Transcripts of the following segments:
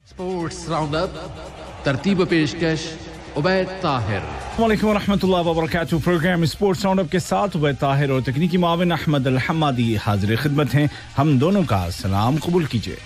Sports round up तरतीब पेशकश उबैद ताहिर। वालेकुम रहमतुल्लाहि व बरकातहू। प्रोग्राम स्पोर्ट्स राउंड अप के साथ उबैद ताहिर और तकनीकी माविन अहमद अल हम्मादी हाजिर खिदमत हैं। हम दोनों का सलाम कबूल कीजिए।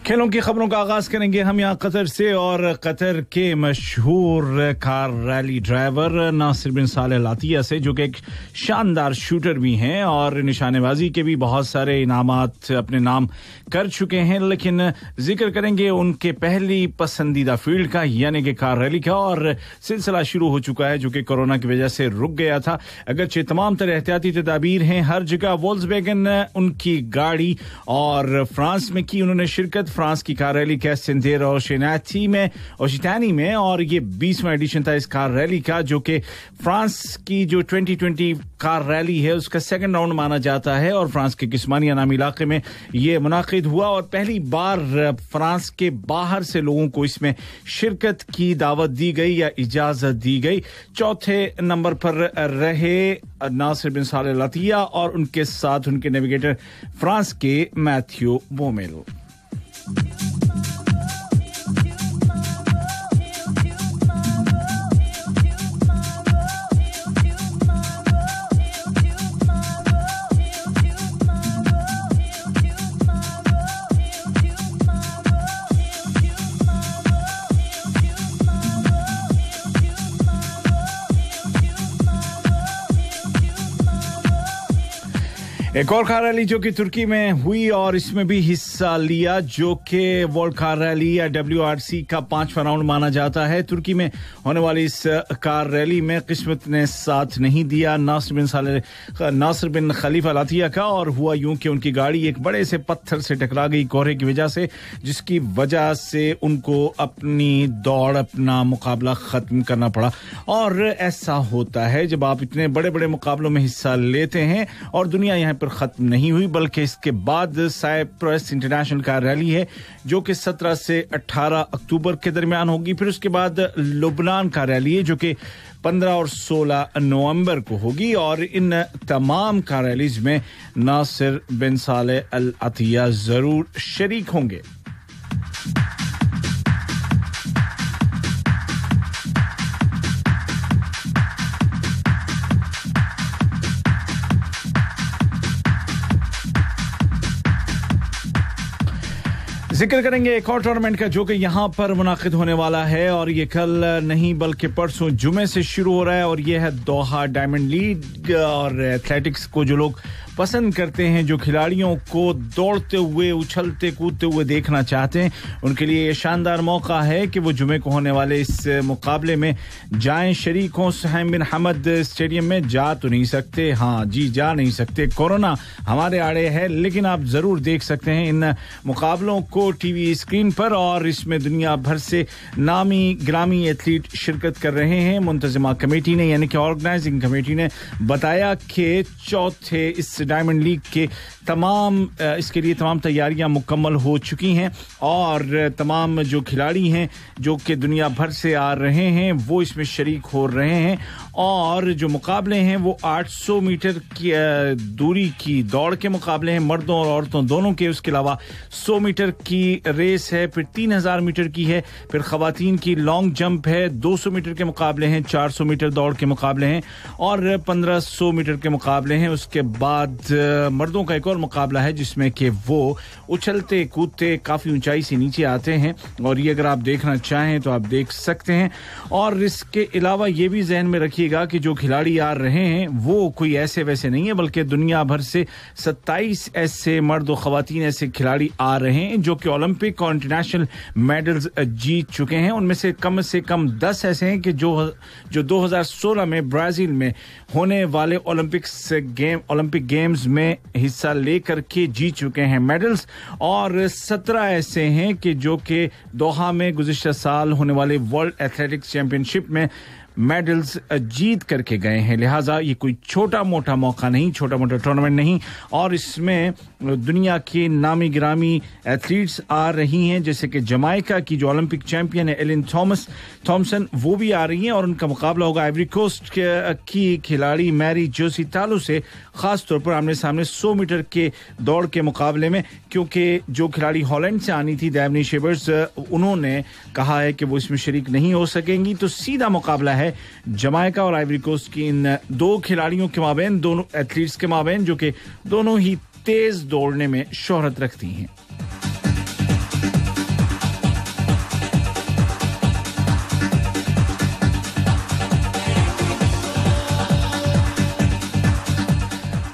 खेलों की खबरों का आगाज करेंगे हम यहाँ कतर से और कतर के मशहूर कार रैली ड्राइवर नासिर बिन सालेह लातिया से, जो कि एक शानदार शूटर भी हैं और निशानेबाजी के भी बहुत सारे इनामात अपने नाम कर चुके हैं। लेकिन जिक्र करेंगे उनके पहली पसंदीदा फील्ड का, यानी कि कार रैली का, और सिलसिला शुरू हो चुका है जो कि कोरोना की वजह से रुक गया था। अगरचे तमाम तरह एहतियाती तदाबीर हैं हर जगह। वोल्क्सवैगन उनकी गाड़ी और फ्रांस में की उन्होंने शिरकत। फ्रांस की कार रैली कैस्टेंडेर और शेनाची में और शितानी में, और ये 20वां एडिशन था इस कार रैली का, जो कि फ्रांस की जो 2020 कार रैली है उसका सेकंड राउंड माना जाता है और फ्रांस के किस्मानिया नामी इलाके में ये मुनाकिद हुआ और पहली बार फ्रांस के बाहर से लोगों को इसमें शिरकत की दावत दी गई या इजाजत दी गई। चौथे नंबर पर रहे नासिर बिन सालेह लातिया और उनके साथ उनके नेविगेटर फ्रांस के मैथ्यू बोमेल। एक और कार रैली जो कि तुर्की में हुई और इसमें भी हिस्सा लिया, जो कि वर्ल्ड कार रैली या WRC का 5वां राउंड माना जाता है। तुर्की में होने वाली इस कार रैली में किस्मत ने साथ नहीं दिया नासिर बिन खलीफा लातिया का, और हुआ यूं कि उनकी गाड़ी एक बड़े से पत्थर से टकरा गई कोहरे की वजह से, जिसकी वजह से उनको अपनी दौड़ अपना मुकाबला खत्म करना पड़ा। और ऐसा होता है जब आप इतने बड़े बड़े मुकाबलों में हिस्सा लेते हैं। और दुनिया यहाँ पर खत्म नहीं हुई, बल्कि इसके बाद साइप्रस इंटरनेशनल कार रैली है जो कि 17 से 18 अक्टूबर के दरमियान होगी। फिर उसके बाद लुबनान कार रैली है जो कि 15 और 16 नवंबर को होगी। और इन तमाम कार रैलीज में नासिर बिन सालेह अल अतिया जरूर शरीक होंगे। जिक्र करेंगे एक और टूर्नामेंट का जो कि यहाँ पर मुनाकिद होने वाला है, और ये कल नहीं बल्कि परसों जुमे से शुरू हो रहा है, और ये है दोहा डायमंड लीग। और एथलेटिक्स को जो लोग पसंद करते हैं, जो खिलाड़ियों को दौड़ते हुए उछलते कूदते हुए देखना चाहते हैं, उनके लिए ये शानदार मौका है कि वो जुमे को होने वाले इस मुकाबले में जाएं, शरीक हों। सुहैम बिन हमद स्टेडियम में जा तो नहीं सकते, हाँ जी जा नहीं सकते, कोरोना हमारे आड़े है, लेकिन आप जरूर देख सकते हैं इन मुकाबलों को टीवी स्क्रीन पर। और इसमें दुनिया भर से नामी ग्रामी एथलीट शिरकत कर रहे हैं। मुंतजिमा कमेटी ने यानी कि ऑर्गेनाइजिंग कमेटी ने बताया कि चौथे इस डायमंड लीग के इसके लिए तमाम तैयारियां मुकम्मल हो चुकी हैं, और तमाम जो खिलाड़ी हैं जो कि दुनिया भर से आ रहे हैं वो इसमें शरीक हो रहे हैं। और जो मुकाबले हैं वो 800 मीटर की दूरी की दौड़ के मुकाबले हैं, मर्दों और औरतों दोनों के। उसके अलावा 100 मीटर की रेस है, फिर 3000 मीटर की है, फिर खवातीन की लॉन्ग जंप है, 200 मीटर के मुकाबले हैं, 400 मीटर दौड़ के मुकाबले हैं और 1500 मीटर के मुकाबले हैं। उसके बाद मर्दों का एक और मुकाबला है जिसमें कि वो उछलते कूदते काफी ऊंचाई से नीचे आते हैं, और ये अगर आप देखना चाहें तो आप देख सकते हैं। और इसके अलावा ये भी जहन में रखिएगा कि जो खिलाड़ी आ रहे हैं वो कोई ऐसे वैसे नहीं है, बल्कि दुनिया भर से 27 ऐसे मर्द और खवातीन ऐसे खिलाड़ी आ रहे हैं जो कि ओलंपिक और इंटरनेशनल मेडल्स जीत चुके हैं। उनमें से कम 10 ऐसे हैं कि जो 2016 में ब्राजील में होने वाले ओलंपिक गेम्स में हिस्सा लेकर के जीत चुके हैं मेडल्स, और 17 ऐसे हैं कि जो कि दोहा में गुज़िश्ता साल होने वाले वर्ल्ड एथलेटिक्स चैंपियनशिप में मेडल्स जीत करके गए हैं। लिहाजा ये कोई छोटा मोटा मौका नहीं, छोटा मोटा टूर्नामेंट नहीं, और इसमें दुनिया के नामी गिरामी एथलीट्स आ रही हैं, जैसे कि जमाइका की जो ओलंपिक चैंपियन है एलिन थॉमसन, वो भी आ रही हैं और उनका मुकाबला होगा आइवरी कोस्ट की खिलाड़ी मैरी जोसी तालू से, खास तौर पर आमने सामने 100 मीटर के दौड़ के मुकाबले में, क्योंकि जो खिलाड़ी हॉलैंड से आनी थी दैवनी शेबर्स, उन्होंने कहा है कि वो इसमें शरीक नहीं हो सकेंगी। तो सीधा मुकाबला है जमाइका और आइवरी कोस्ट की इन दो खिलाड़ियों के माबैन, दोनों एथलीट्स के माबैन, जो कि दोनों ही तेज दौड़ने में शोहरत रखती हैं।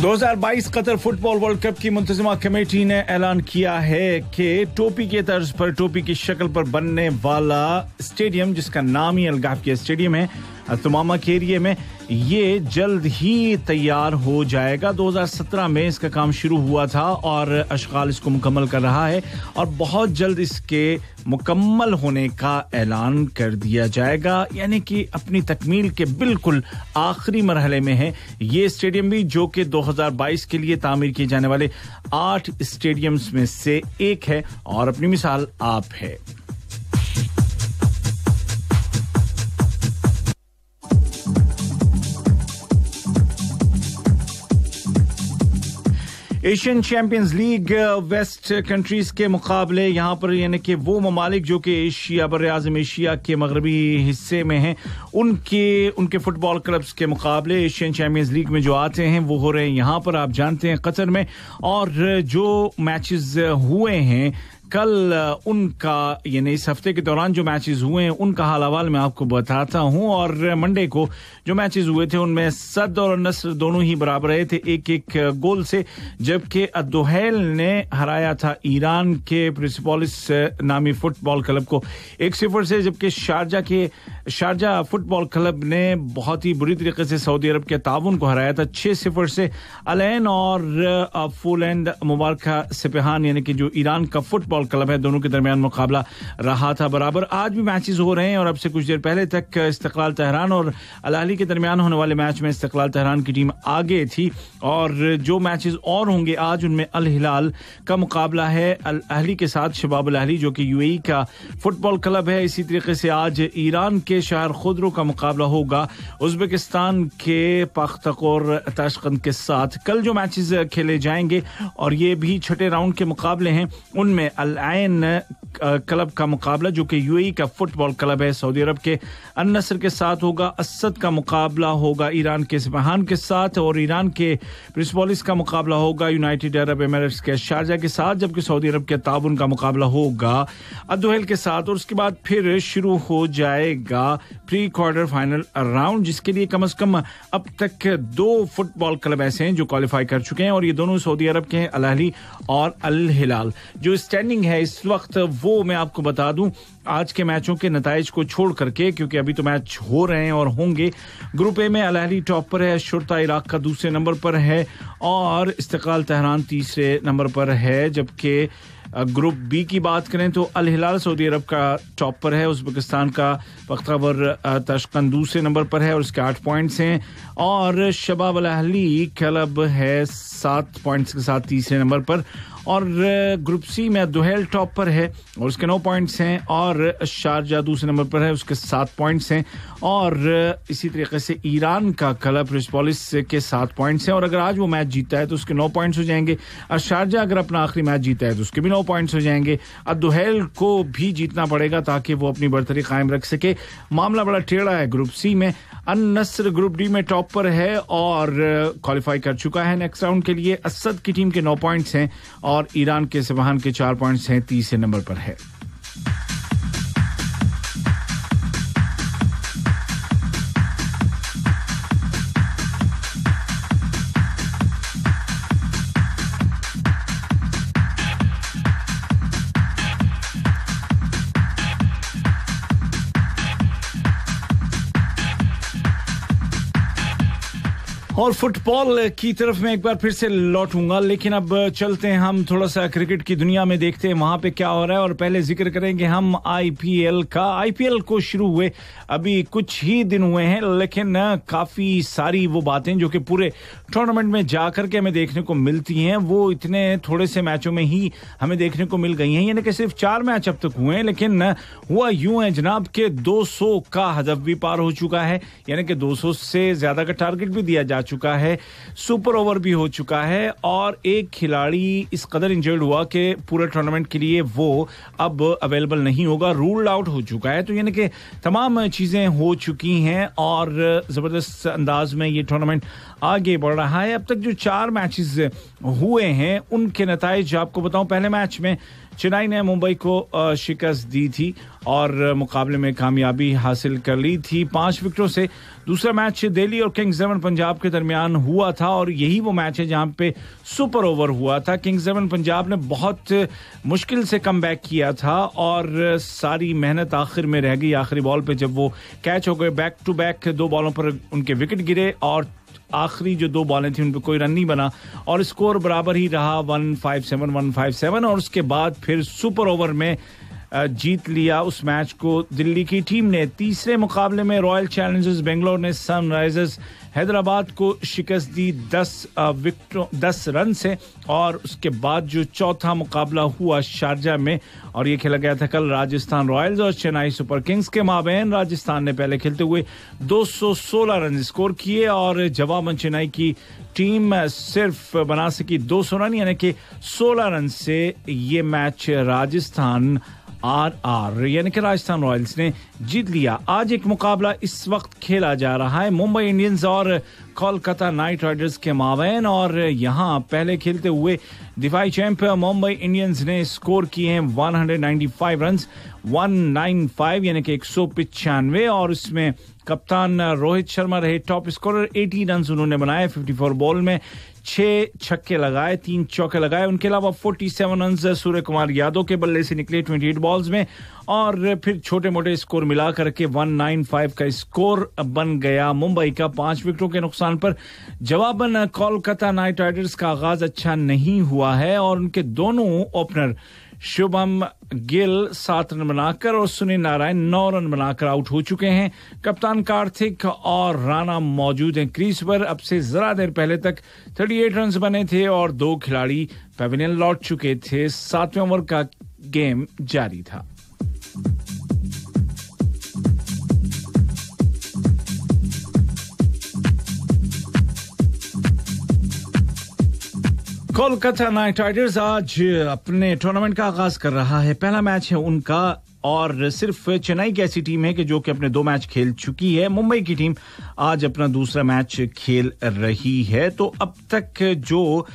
दो 2022 कतर फुटबॉल वर्ल्ड कप की मुंतज़िमा कमेटी ने ऐलान किया है कि टोपी के तर्ज पर, टोपी की शक्ल पर बनने वाला स्टेडियम, जिसका नाम ही अल-गाफिया स्टेडियम है तुमामा के एरिया में, ये जल्द ही तैयार हो जाएगा। 2017 में इसका काम शुरू हुआ था और अशगाल इसको मुकम्मल कर रहा है और बहुत जल्द इसके मुकम्मल होने का ऐलान कर दिया जाएगा, यानी कि अपनी तकमील के बिल्कुल आखिरी मरहले में है ये स्टेडियम भी, जो कि 2022 के लिए तामीर किए जाने वाले 8 स्टेडियम्स में से एक है और अपनी मिसाल आप है। Asian Champions League west countries के मुकाबले यहां पर, यानी कि वो ममालिक जो कि एशिया बर-ए-आज़म एशिया के मगरबी हिस्से में हैं, उनके फुटबॉल क्लब्स के मुकाबले एशियन चैंपियंस लीग में जो आते हैं वो हो रहे हैं यहां पर, आप जानते हैं, कतर में। और जो मैचेस हुए हैं कल, उनका, यानी इस हफ्ते के दौरान जो मैचेस हुए हैं उनका हाल अहवाल मैं आपको बताता हूं। और मंडे को जो मैचेस हुए थे उनमें सद और नस्र दोनों ही बराबर रहे थे, एक एक गोल से, जबकि अद्दोहैल ने हराया था ईरान के प्रिंसिपोलिस नामी फुटबॉल क्लब को 1-0 से, जबकि शारजा फुटबॉल क्लब ने बहुत ही बुरी तरीके से सऊदी अरब के ताउन को हराया था 6-0 से। अलैन और फुलैंड मुबारका सिपहान, यानी कि जो ईरान का फुटबॉल क्लब है, दोनों के दरमियान मुकाबला रहा था बराबर। आज भी मैचेस हो रहे हैं और अब से कुछ देर पहले तक इस्तिक्लाल तेहरान और अल अहली के दरमियान होने वाले मैच में इस्तिक्लाल तेहरान की टीम आगे थी, और जो मैचेस और होंगे आज उनमें अल हिलाल का मुकाबला है अल अहली के साथ, शबाब अल अहली जो कि यूएई का फुटबॉल क्लब है। इसी तरीके से आज ईरान के शहर खुदरो का मुकाबला होगा उज्बेकिस्तान के पख्तकोर ताशकंद के साथ। कल जो मैचेस खेले जाएंगे और ये भी छठे राउंड के मुकाबले हैं, उनमें अल आइन क्लब का मुकाबला जो कि यूएई का फुटबॉल क्लब है सऊदी अरब के, अन नस्र के साथ होगा। असद का मुकाबला होगा ईरान के सिपहान के साथ, और ईरान के प्रिंसिपोलिस का मुकाबला होगा यूनाइटेड अरब एमिरेट्स के शारजा के साथ, जबकि सऊदी अरब के ताउन का मुकाबला होगा अद्दोहैल के साथ। और उसके बाद फिर शुरू हो जाएगा प्री क्वार्टर फाइनल राउंड, जिसके लिए कम से कम अब तक 2 फुटबॉल क्लब ऐसे हैं जो क्वालिफाई कर चुके हैं, और ये दोनों सऊदी अरब के हैं, अल अहली और अल हिलाल। जो स्टैंडिंग है इस वक्त वो मैं आपको बता दूं आज के मैचों के नताइज को छोड़ करके, क्योंकि अभी तो मैच हो रहे हैं और होंगे। ग्रुप ए में अल अहली टॉप पर है, शुरता इराक का दूसरे नंबर पर है और इस्तिक्लाल तेहरान तीसरे नंबर पर है, जबकि ग्रुप बी की बात करें तो अल हिलाल सऊदी अरब का टॉप पर है, उज्बेकिस्तान का पख्तवर ताशकंद दूसरे नंबर पर है और उसके 8 पॉइंट्स हैं, और शबाब अल अहली क्लब है 7 पॉइंट्स के साथ तीसरे नंबर पर, और ग्रुप सी में अद्दोहैल टॉप पर है और उसके 9 पॉइंट्स हैं, और शारजा दूसरे नंबर पर है, उसके 7 पॉइंट्स हैं, और इसी तरीके से ईरान का क्लब प्रिंसिपोलिस के 7 पॉइंट्स हैं, और अगर आज वो मैच जीतता है तो उसके 9 पॉइंट्स हो जाएंगे, और शारजा अगर अपना आखिरी मैच जीता है तो उसके भी 9 पॉइंट्स हो जाएंगे। अद्दोहैल को भी जीतना पड़ेगा ताकि वो अपनी बर्तरी कायम रख सके। मामला बड़ा टेढ़ा है ग्रुप सी में। अन नस्र ग्रुप डी में टॉप पर है और क्वालिफाई कर चुका है नेक्स्ट राउंड के लिए। असद की टीम के 9 पॉइंट्स हैं और ईरान के सिपहान के 4 पॉइंट्स हैं, तीसरे नंबर पर है। और फुटबॉल की तरफ मैं एक बार फिर से लौटूंगा, लेकिन अब चलते हैं हम थोड़ा सा क्रिकेट की दुनिया में, देखते हैं वहां पे क्या हो रहा है। और पहले जिक्र करेंगे हम आईपीएल का। आईपीएल को शुरू हुए अभी कुछ ही दिन हुए हैं, लेकिन काफी सारी वो बातें जो कि पूरे टूर्नामेंट में जाकर के हमें देखने को मिलती हैं, वो इतने थोड़े से मैचों में ही हमें देखने को मिल गई हैं। यानी कि सिर्फ 4 मैच अब तक हुए हैं, लेकिन हुआ यूं है जनाब के 200 का हदफ भी पार हो चुका है, यानी कि 200 से ज्यादा का टारगेट भी दिया जा चुका है, सुपर ओवर भी हो चुका है, और एक खिलाड़ी इस कदर इंजर्ड हुआ कि पूरे टूर्नामेंट के लिए वो अब अवेलेबल नहीं होगा, रूल्ड आउट हो चुका है। तो यानी कि तमाम चीजें हो चुकी हैं और जबरदस्त अंदाज में ये टूर्नामेंट आगे बढ़ रहा है। अब तक जो 4 मैचेस हुए हैं उनके नताइज आपको बताऊं। पहले मैच में चेन्नई ने मुंबई को शिकस्त दी थी और मुकाबले में कामयाबी हासिल कर ली थी 5 विकेटों से। दूसरा मैच दिल्ली और किंग्स 11 पंजाब के दरमियान हुआ था और यही वो मैच है जहां पे सुपर ओवर हुआ था। किंग्स 11 पंजाब ने बहुत मुश्किल से कमबैक किया था और सारी मेहनत आखिर में रह गई। आखिरी बॉल पे जब वो कैच हो गए, बैक टू बैक 2 बॉलों पर उनके विकेट गिरे और आखिरी जो 2 बॉलें थी उन पर कोई रन नहीं बना और स्कोर बराबर ही रहा 157 और उसके बाद फिर सुपर ओवर में जीत लिया उस मैच को दिल्ली की टीम ने। तीसरे मुकाबले में रॉयल चैलेंजर्स बेंगलोर ने सनराइजर्स हैदराबाद को शिकस्त दी 10 रन से। और उसके बाद जो चौथा मुकाबला हुआ शारजा में और ये खेला गया था कल, राजस्थान रॉयल्स और चेन्नई सुपर किंग्स के माबैन राजस्थान ने पहले खेलते हुए 216 रन स्कोर किए और जवाबन चेन्नई की टीम सिर्फ बना सकी 200 रन, यानी कि 16 रन से ये मैच राजस्थान यानी कि राजस्थान रॉयल्स ने जीत लिया। आज एक मुकाबला इस वक्त खेला जा रहा है मुंबई इंडियंस और कोलकाता नाइट राइडर्स के माबैन और यहां पहले खेलते हुए दिफाई चैंपियन मुंबई इंडियंस ने स्कोर किए हैं 195 रन 195 यानी कि 195 और उसमें कप्तान रोहित शर्मा रहे टॉप स्कोरर। 80 रन उन्होंने बनाए 54 बॉल में, 6 छक्के लगाए, 3 चौके लगाए। उनके अलावा 47 रन सूर्य कुमार यादव के बल्ले से निकले 28 बॉल्स में और फिर छोटे मोटे स्कोर मिला करके 195 का स्कोर बन गया मुंबई का 5 विकेटों के नुकसान पर। जवाबन कोलकाता नाइट राइडर्स का आगाज अच्छा नहीं हुआ है और उनके दोनों ओपनर शुभम गिल 7 रन बनाकर और सुनील नारायण 9 रन बनाकर आउट हो चुके हैं। कप्तान कार्तिक और राणा मौजूद हैं क्रीज पर। अब से जरा देर पहले तक 38 रन बने थे और 2 खिलाड़ी पैवेलियन लौट चुके थे। 7वें ओवर का गेम जारी था। कोलकाता नाइट राइडर्स आज अपने टूर्नामेंट का आगाज कर रहा है। पहला मैच है उनका और सिर्फ चेन्नई की ऐसी टीम है कि जो कि अपने 2 मैच खेल चुकी है। मुंबई की टीम आज अपना दूसरा मैच खेल रही है। तो अब तक जो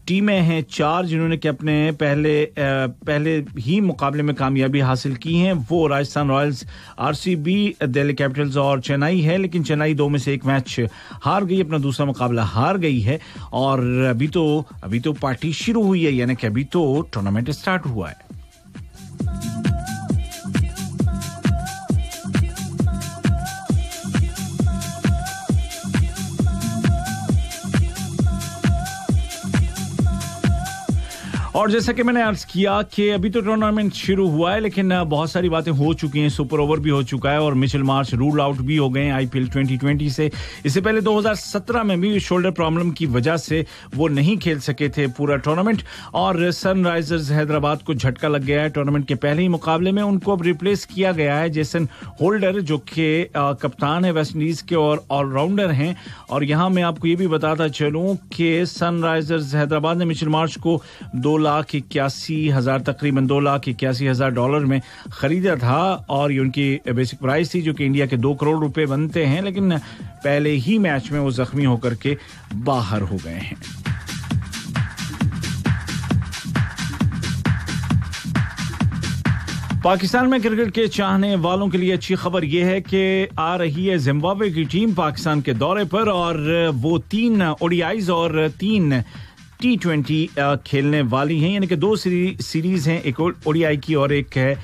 टीमें हैं 4 जिन्होंने कि अपने पहले ही मुकाबले में कामयाबी हासिल की हैं, वो Rajasthan Royals, RCB, Delhi Capitals और चेन्नई है। लेकिन चेन्नई 2 में से 1 मैच हार गई, अपना दूसरा मुकाबला हार गई है और अभी तो पार्टी शुरू हुई है, यानी कि अभी तो टूर्नामेंट स्टार्ट हुआ है। और जैसा कि मैंने अर्ज किया कि अभी तो टूर्नामेंट शुरू हुआ है, लेकिन बहुत सारी बातें हो चुकी हैं। सुपर ओवर भी हो चुका है और मिचेल मार्श रूल आउट भी हो गए हैं आईपीएल 2020 से। इससे पहले 2017 में भी शोल्डर प्रॉब्लम की वजह से वो नहीं खेल सके थे पूरा टूर्नामेंट और सनराइजर्स हैदराबाद को झटका लग गया है टूर्नामेंट के पहले ही मुकाबले में। उनको अब रिप्लेस किया गया है जेसन होल्डर, जो कि कप्तान है वेस्टइंडीज के और ऑलराउंडर हैं। और यहां मैं आपको ये भी बताता चलूं कि सनराइजर्स हैदराबाद ने मिचेल मार्श को तकरीबन $2,81,000 में खरीदा था और ये उनकी बेसिक प्राइस थी, जो कि इंडिया के 2 करोड़ रुपए बनते हैं। लेकिन पहले ही मैच में वो जख्मी होकर के बाहर हो गए हैं। पाकिस्तान में क्रिकेट के चाहने वालों के लिए अच्छी खबर यह है कि आ रही है जिम्बाब्वे की टीम पाकिस्तान के दौरे पर और वो 3 ओडीआईज और 3 T20 खेलने वाली हैं, यानी कि 2 सीरीज हैं, एक ओडीआई की और एक है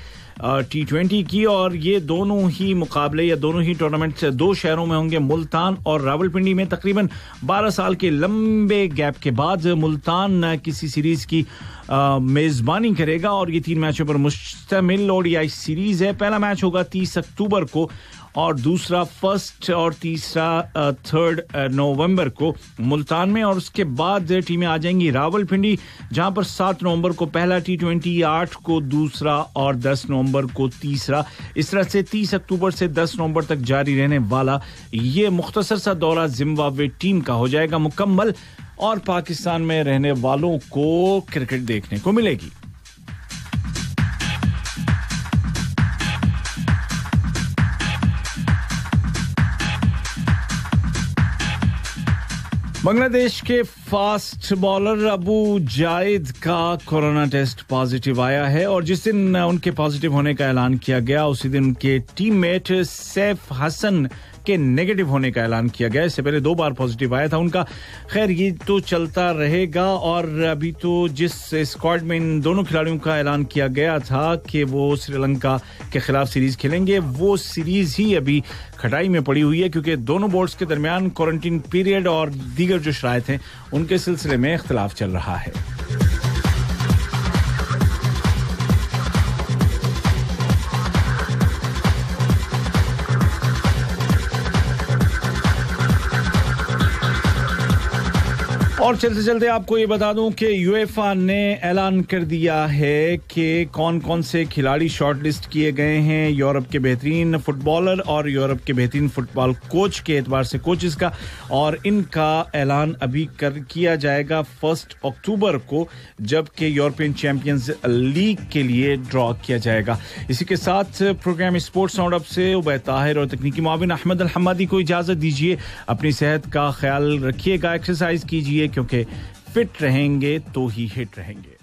T20 की, और ये दोनों ही मुकाबले या दोनों ही टूर्नामेंट दो शहरों में होंगे, मुल्तान और रावलपिंडी में। तकरीबन 12 साल के लंबे गैप के बाद मुल्तान किसी सीरीज की मेजबानी करेगा और ये 3 मैचों पर मुश्तमिल ओडीआई सीरीज है। पहला मैच होगा 30 अक्टूबर को और दूसरा 1 और तीसरा 3 नवंबर को मुल्तान में, और उसके बाद टीमें आ जाएंगी रावलपिंडी जहां पर 7 नवंबर को पहला T20, 8 को दूसरा और 10 नवंबर को तीसरा। इस तरह से 30 अक्टूबर से 10 नवंबर तक जारी रहने वाला ये मुख्तसर सा दौरा जिम्बाब्वे टीम का हो जाएगा मुकम्मल, और पाकिस्तान में रहने वालों को क्रिकेट देखने को मिलेगी। बांग्लादेश के फास्ट बॉलर अबू जायद का कोरोना टेस्ट पॉजिटिव आया है, और जिस दिन उनके पॉजिटिव होने का ऐलान किया गया उसी दिन उनके टीममेट सैफ हसन के नेगेटिव होने का ऐलान किया गया। इससे पहले 2 बार पॉजिटिव आया था उनका। खैर ये तो चलता रहेगा, और अभी तो जिस स्क्वाड में इन दोनों खिलाड़ियों का ऐलान किया गया था कि वो श्रीलंका के खिलाफ सीरीज खेलेंगे, वो सीरीज ही अभी खटाई में पड़ी हुई है, क्योंकि दोनों बोर्ड्स के दरमियान क्वारंटीन पीरियड और दीगर जो शराइत हैं उनके सिलसिले में इख्तिलाफ चल रहा है। और चलते चलते आपको ये बता दूं कि यूएफए ने ऐलान कर दिया है कि कौन कौन से खिलाड़ी शॉर्टलिस्ट किए गए हैं यूरोप के बेहतरीन फुटबॉलर और यूरोप के बेहतरीन फुटबॉल कोच के एतबार से कोचेस का, और इनका ऐलान अभी किया जाएगा 1 अक्टूबर को, जबकि यूरोपियन चैंपियंस लीग के लिए ड्रॉ किया जाएगा। इसी के साथ प्रोग्राम स्पोर्ट्स राउंड अप से उबैद ताहिर और तकनीकी मुआविन अहमद अल हम्मादी को इजाजत दीजिए। अपनी सेहत का ख्याल रखिएगा, एक्सरसाइज कीजिए, क्योंकि फिट रहेंगे तो ही हिट रहेंगे।